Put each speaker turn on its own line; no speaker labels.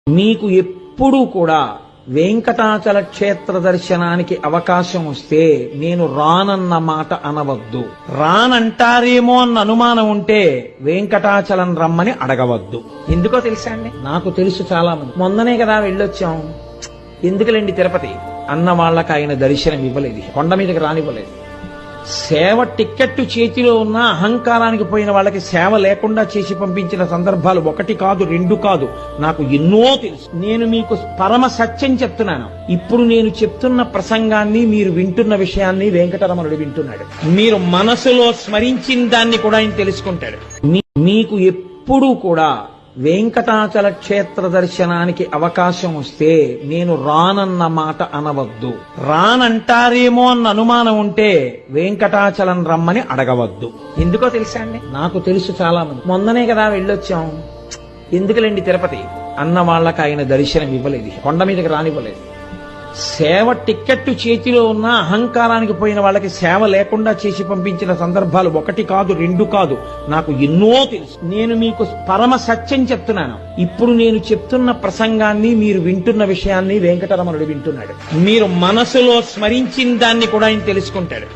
మీకు ఎప్పుడూ కూడా వెంకటాచల క్షేత్ర దర్శనానికి అవకాశం వస్తే నేను రానన్న మాట అనవద్దు. రానంటారేమో అన్న అనుమానం ఉంటే వెంకటాచలం రమ్మని అడగవద్దు. ఎందుకో తెలుసా అండి? నాకు తెలుసు చాలా మంది మొన్ననే కదా వెళ్ళొచ్చాం, ఎందుకులేండి తిరుపతి అన్న వాళ్ళకి ఆయన దర్శనం ఇవ్వలేదు, కొండ మీదకి రానివ్వలేదు. సేవ టిక్కెట్టు చేతిలో ఉన్న అహంకారానికి పోయిన వాళ్ళకి సేవ లేకుండా చేసి పంపించిన సందర్భాలు ఒకటి కాదు, రెండు కాదు, నాకు ఎన్నో తెలుసు. నేను మీకు పరమ సత్యం చెప్తున్నాను. ఇప్పుడు నేను చెప్తున్న ప్రసంగాన్ని మీరు వింటున్న విషయాన్ని వెంకటరమణుడు వింటున్నాడు. మీరు మనసులో స్మరించిన దాన్ని కూడా ఆయన తెలుసుకుంటాడు. మీకు ఎప్పుడూ కూడా వెంకటాచల క్షేత్ర దర్శనానికి అవకాశం వస్తే నేను రానన్న మాట అనవద్దు. రానంటారేమో అన్న అనుమానం ఉంటే వెంకటాచలం రమ్మని అడగవద్దు. ఎందుకో తెలుసా అండి? నాకు తెలుసు చాలా మంది మొన్ననే కదా వెళ్ళొచ్చాం, ఎందుకులేండి తిరుపతి అన్న వాళ్ళకి ఆయన దర్శనం ఇవ్వలేదు, కొండ మీదకి రానివ్వలేదు. సేవ టిక్కెట్టు చేతిలో ఉన్న అహంకారానికి పోయిన వాళ్ళకి సేవ లేకుండా చేసి పంపించిన సందర్భాలు ఒకటి కాదు, రెండు కాదు, నాకు ఎన్నో తెలుసు. నేను మీకు పరమ సత్యం చెప్తున్నాను. ఇప్పుడు నేను చెప్తున్న ప్రసంగాన్ని మీరు వింటున్న విషయాన్ని వెంకటరమణుడు వింటున్నాడు. మీరు మనసులో స్మరించిన దాన్ని కూడా ఆయన తెలుసుకుంటాడు.